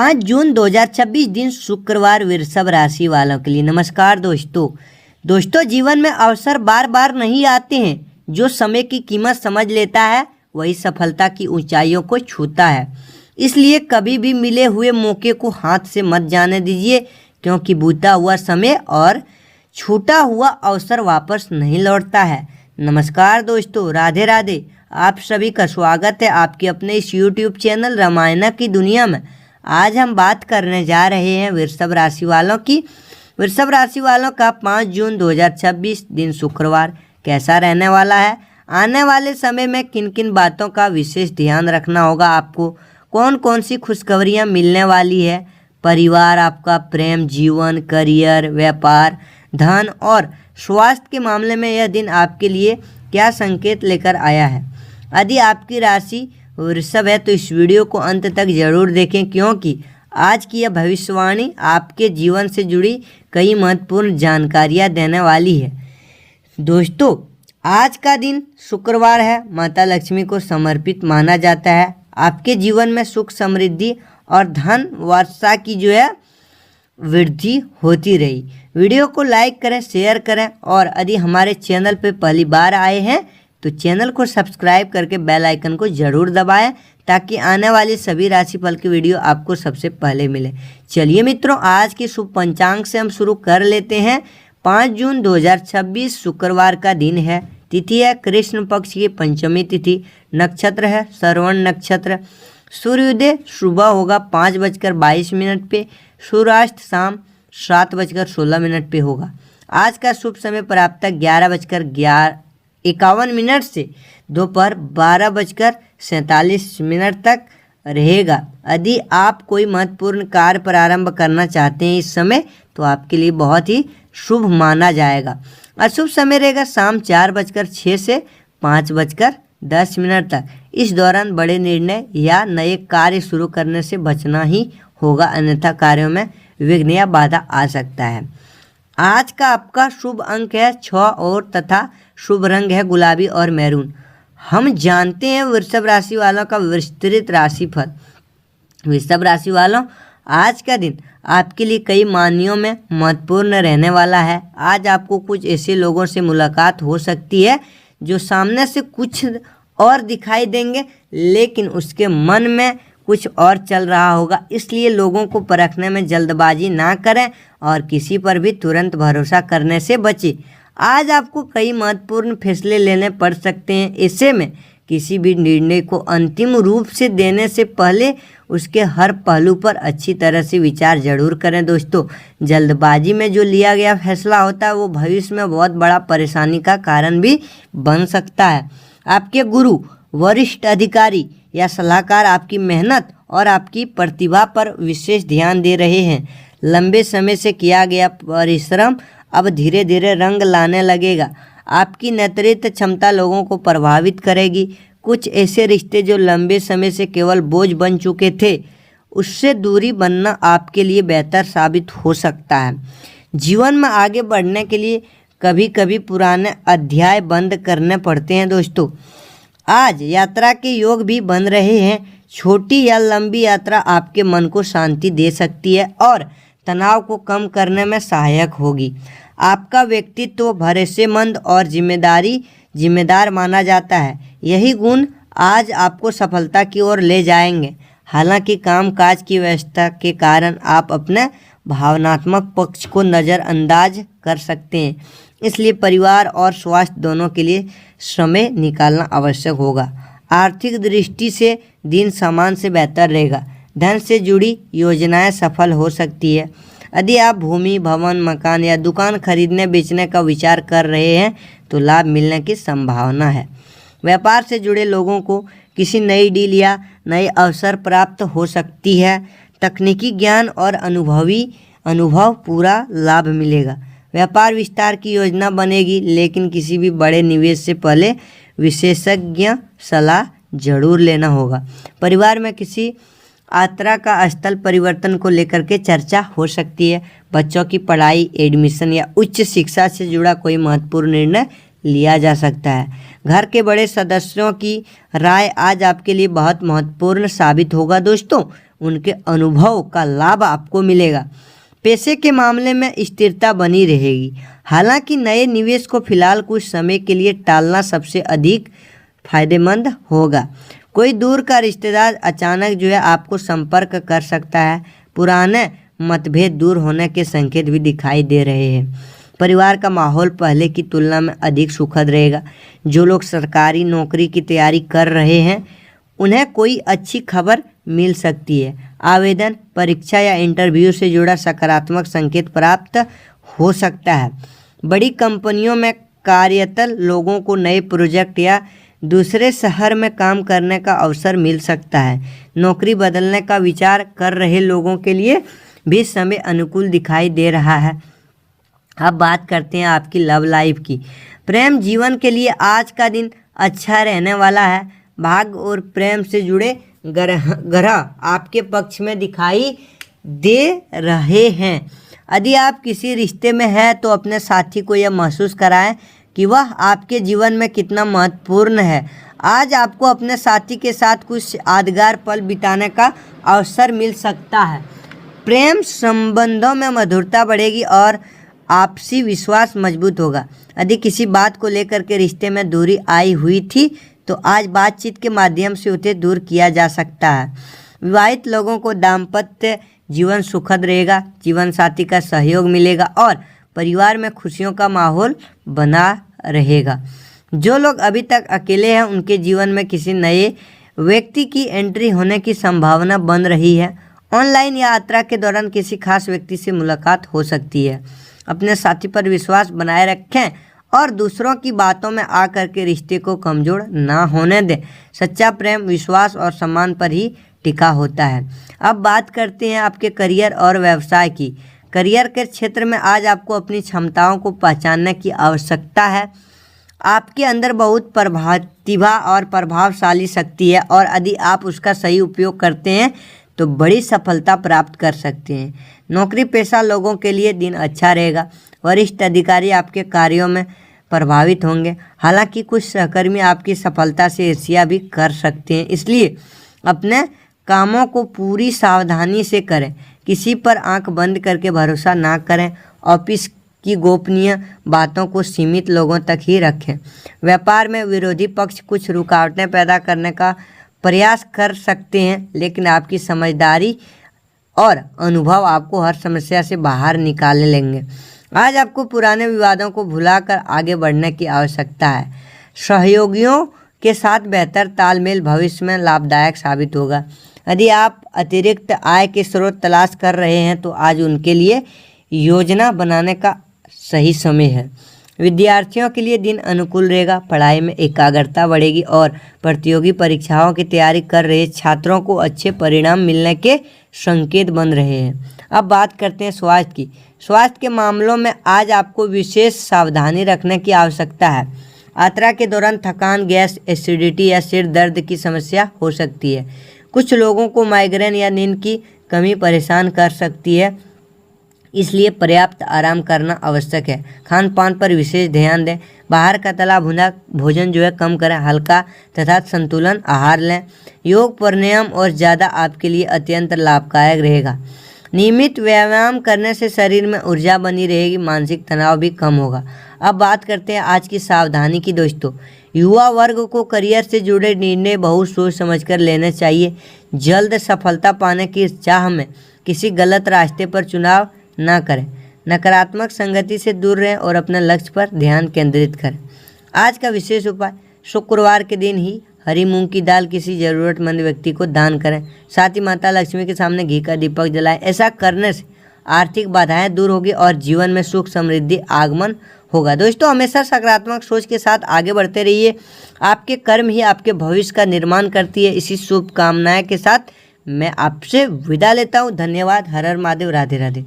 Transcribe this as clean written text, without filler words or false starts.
5 जून 2026 दिन शुक्रवार वृषभ राशि वालों के लिए नमस्कार दोस्तों जीवन में अवसर बार बार नहीं आते हैं। जो समय की कीमत समझ लेता है वही सफलता की ऊंचाइयों को छूता है। इसलिए कभी भी मिले हुए मौके को हाथ से मत जाने दीजिए, क्योंकि बीता हुआ समय और छूटा हुआ अवसर वापस नहीं लौटता है। नमस्कार दोस्तों, राधे राधे। आप सभी का स्वागत है आपके अपने इस YouTube चैनल रामायण की दुनिया में। आज हम बात करने जा रहे हैं वृषभ राशि वालों की। वृषभ राशि वालों का 5 जून 2026 दिन शुक्रवार कैसा रहने वाला है। आने वाले समय में किन किन बातों का विशेष ध्यान रखना होगा आपको, कौन कौन सी खुशखबरियां मिलने वाली है। परिवार, आपका प्रेम जीवन, करियर, व्यापार, धन और स्वास्थ्य के मामले में यह दिन आपके लिए क्या संकेत लेकर आया है। यदि आपकी राशि वृषभ है तो इस वीडियो को अंत तक जरूर देखें, क्योंकि आज की यह भविष्यवाणी आपके जीवन से जुड़ी कई महत्वपूर्ण जानकारियां देने वाली है। दोस्तों, आज का दिन शुक्रवार है, माता लक्ष्मी को समर्पित माना जाता है। आपके जीवन में सुख समृद्धि और धन वर्षा की वृद्धि होती रही। वीडियो को लाइक करें, शेयर करें और यदि हमारे चैनल पर पहली बार आए हैं तो चैनल को सब्सक्राइब करके बेल आइकन को ज़रूर दबाएं, ताकि आने वाली सभी राशिफल की वीडियो आपको सबसे पहले मिले। चलिए मित्रों, आज की शुभ पंचांग से हम शुरू कर लेते हैं। 5 जून 2026 शुक्रवार का दिन है। तिथि है कृष्ण पक्ष की पंचमी तिथि। नक्षत्र है श्रवण नक्षत्र। सूर्योदय सुबह होगा 5:22 पे। सूर्यास्त शाम 7:16 पे होगा। आज का शुभ समय प्राप्त 11:51 से दोपहर 12:47 तक रहेगा। यदि आप कोई महत्वपूर्ण कार्य प्रारंभ करना चाहते हैं इस समय तो आपके लिए बहुत ही शुभ माना जाएगा। अशुभ समय रहेगा शाम 4:06 से 5:10 तक। इस दौरान बड़े निर्णय या नए कार्य शुरू करने से बचना ही होगा, अन्यथा कार्यों में विघ्न या बाधा आ सकता है। आज का आपका शुभ अंक है 6 और तथा शुभ रंग है गुलाबी और मैरून। हम जानते हैं वृषभ राशि वालों का विस्तृत राशिफल। वृषभ राशि वालों, आज का दिन आपके लिए कई मायनों में महत्वपूर्ण रहने वाला है। आज आपको कुछ ऐसे लोगों से मुलाकात हो सकती है जो सामने से कुछ और दिखाई देंगे, लेकिन उसके मन में कुछ और चल रहा होगा। इसलिए लोगों को परखने में जल्दबाजी ना करें और किसी पर भी तुरंत भरोसा करने से बचें। आज आपको कई महत्वपूर्ण फैसले लेने पड़ सकते हैं। ऐसे में किसी भी निर्णय को अंतिम रूप से देने से पहले उसके हर पहलू पर अच्छी तरह से विचार जरूर करें। दोस्तों, जल्दबाजी में जो लिया गया फैसला होता है वो भविष्य में बहुत बड़ा परेशानी का कारण भी बन सकता है। आपके गुरु, वरिष्ठ अधिकारी या सलाहकार आपकी मेहनत और आपकी प्रतिभा पर विशेष ध्यान दे रहे हैं। लंबे समय से किया गया परिश्रम अब धीरे धीरे रंग लाने लगेगा। आपकी नेतृत्व क्षमता लोगों को प्रभावित करेगी। कुछ ऐसे रिश्ते जो लंबे समय से केवल बोझ बन चुके थे, उससे दूरी बनना आपके लिए बेहतर साबित हो सकता है। जीवन में आगे बढ़ने के लिए कभी कभी पुराने अध्याय बंद करने पड़ते हैं। दोस्तों, आज यात्रा के योग भी बन रहे हैं। छोटी या लंबी यात्रा आपके मन को शांति दे सकती है और तनाव को कम करने में सहायक होगी। आपका व्यक्तित्व भरोसेमंद और जिम्मेदार माना जाता है। यही गुण आज आपको सफलता की ओर ले जाएंगे। हालांकि कामकाज की व्यस्तता के कारण आप अपने भावनात्मक पक्ष को नज़रअंदाज कर सकते हैं। इसलिए परिवार और स्वास्थ्य दोनों के लिए समय निकालना आवश्यक होगा। आर्थिक दृष्टि से दिन सामान्य से बेहतर रहेगा। धन से जुड़ी योजनाएं सफल हो सकती है। यदि आप भूमि, भवन, मकान या दुकान खरीदने बेचने का विचार कर रहे हैं तो लाभ मिलने की संभावना है। व्यापार से जुड़े लोगों को किसी नई डील या नए अवसर प्राप्त हो सकती है। तकनीकी ज्ञान और अनुभव पूरा लाभ मिलेगा। व्यापार विस्तार की योजना बनेगी, लेकिन किसी भी बड़े निवेश से पहले विशेषज्ञ सलाह जरूर लेना होगा। परिवार में किसी यात्रा का स्थल परिवर्तन को लेकर के चर्चा हो सकती है। बच्चों की पढ़ाई, एडमिशन या उच्च शिक्षा से जुड़ा कोई महत्वपूर्ण निर्णय लिया जा सकता है। घर के बड़े सदस्यों की राय आज आपके लिए बहुत महत्वपूर्ण साबित होगा। दोस्तों, उनके अनुभव का लाभ आपको मिलेगा। पैसे के मामले में स्थिरता बनी रहेगी। हालांकि नए निवेश को फिलहाल कुछ समय के लिए टालना सबसे अधिक फायदेमंद होगा। कोई दूर का रिश्तेदार अचानक जो है आपको संपर्क कर सकता है। पुराने मतभेद दूर होने के संकेत भी दिखाई दे रहे हैं। परिवार का माहौल पहले की तुलना में अधिक सुखद रहेगा। जो लोग सरकारी नौकरी की तैयारी कर रहे हैं उन्हें कोई अच्छी खबर मिल सकती है। आवेदन, परीक्षा या इंटरव्यू से जुड़ा सकारात्मक संकेत प्राप्त हो सकता है। बड़ी कंपनियों में कार्यरत लोगों को नए प्रोजेक्ट या दूसरे शहर में काम करने का अवसर मिल सकता है। नौकरी बदलने का विचार कर रहे लोगों के लिए भी समय अनुकूल दिखाई दे रहा है। अब बात करते हैं आपकी लव लाइफ की। प्रेम जीवन के लिए आज का दिन अच्छा रहने वाला है। भाग्य और प्रेम से जुड़े ग्रह आपके पक्ष में दिखाई दे रहे हैं। यदि आप किसी रिश्ते में हैं तो अपने साथी को यह महसूस कराएं कि वह आपके जीवन में कितना महत्वपूर्ण है। आज आपको अपने साथी के साथ कुछ यादगार पल बिताने का अवसर मिल सकता है। प्रेम संबंधों में मधुरता बढ़ेगी और आपसी विश्वास मजबूत होगा। यदि किसी बात को लेकर के रिश्ते में दूरी आई हुई थी तो आज बातचीत के माध्यम से उसे दूर किया जा सकता है। विवाहित लोगों को दाम्पत्य जीवन सुखद रहेगा। जीवन साथी का सहयोग मिलेगा और परिवार में खुशियों का माहौल बना रहेगा। जो लोग अभी तक अकेले हैं उनके जीवन में किसी नए व्यक्ति की एंट्री होने की संभावना बन रही है। ऑनलाइन यात्रा के दौरान किसी खास व्यक्ति से मुलाकात हो सकती है। अपने साथी पर विश्वास बनाए रखें और दूसरों की बातों में आकर के रिश्ते को कमजोर ना होने दें। सच्चा प्रेम विश्वास और सम्मान पर ही टिका होता है। अब बात करते हैं आपके करियर और व्यवसाय की। करियर के क्षेत्र में आज आपको अपनी क्षमताओं को पहचानने की आवश्यकता है। आपके अंदर बहुत प्रतिभा और प्रभावशाली शक्ति है और यदि आप उसका सही उपयोग करते हैं तो बड़ी सफलता प्राप्त कर सकते हैं। नौकरी पेशा लोगों के लिए दिन अच्छा रहेगा। वरिष्ठ अधिकारी आपके कार्यों में प्रभावित होंगे। हालांकि कुछ सहकर्मी आपकी सफलता से ईर्ष्या भी कर सकते हैं, इसलिए अपने कामों को पूरी सावधानी से करें। किसी पर आंख बंद करके भरोसा ना करें। ऑफिस की गोपनीय बातों को सीमित लोगों तक ही रखें। व्यापार में विरोधी पक्ष कुछ रुकावटें पैदा करने का प्रयास कर सकते हैं, लेकिन आपकी समझदारी और अनुभव आपको हर समस्या से बाहर निकाल लेंगे। आज आपको पुराने विवादों को भुलाकर आगे बढ़ने की आवश्यकता है। सहयोगियों के साथ बेहतर तालमेल भविष्य में लाभदायक साबित होगा। यदि आप अतिरिक्त आय के स्रोत तलाश कर रहे हैं तो आज उनके लिए योजना बनाने का सही समय है। विद्यार्थियों के लिए दिन अनुकूल रहेगा। पढ़ाई में एकाग्रता बढ़ेगी और प्रतियोगी परीक्षाओं की तैयारी कर रहे छात्रों को अच्छे परिणाम मिलने के संकेत बन रहे हैं। अब बात करते हैं स्वास्थ्य की। स्वास्थ्य के मामलों में आज आपको विशेष सावधानी रखने की आवश्यकता है। यात्रा के दौरान थकान, गैस, एसिडिटी या सिर दर्द की समस्या हो सकती है। कुछ लोगों को माइग्रेन या नींद की कमी परेशान कर सकती है, इसलिए पर्याप्त आराम करना आवश्यक है। खान पान पर विशेष ध्यान दें। बाहर का तला भुना भोजन जो है कम करें। हल्का तथा संतुलन आहार लें। योग, प्राणायाम और ज़्यादा आपके लिए अत्यंत लाभदायक रहेगा। नियमित व्यायाम करने से शरीर में ऊर्जा बनी रहेगी। मानसिक तनाव भी कम होगा। अब बात करते हैं आज की सावधानी की दोस्तों। युवा वर्ग को करियर से जुड़े निर्णय बहुत सोच समझकर लेने चाहिए। जल्द सफलता पाने की चाह में किसी गलत रास्ते पर चुनाव ना करें। नकारात्मक संगति से दूर रहें और अपने लक्ष्य पर ध्यान केंद्रित करें। आज का विशेष उपाय, शुक्रवार के दिन ही हरी मूंग की दाल किसी ज़रूरतमंद व्यक्ति को दान करें। साथ ही माता लक्ष्मी के सामने घी का दीपक जलाएं। ऐसा करने से आर्थिक बाधाएं दूर होगी और जीवन में सुख समृद्धि आगमन होगा। दोस्तों, हमेशा सकारात्मक सोच के साथ आगे बढ़ते रहिए। आपके कर्म ही आपके भविष्य का निर्माण करती है। इसी शुभकामनाएं के साथ मैं आपसे विदा लेता हूँ। धन्यवाद। हर हर महादेव। राधे राधे।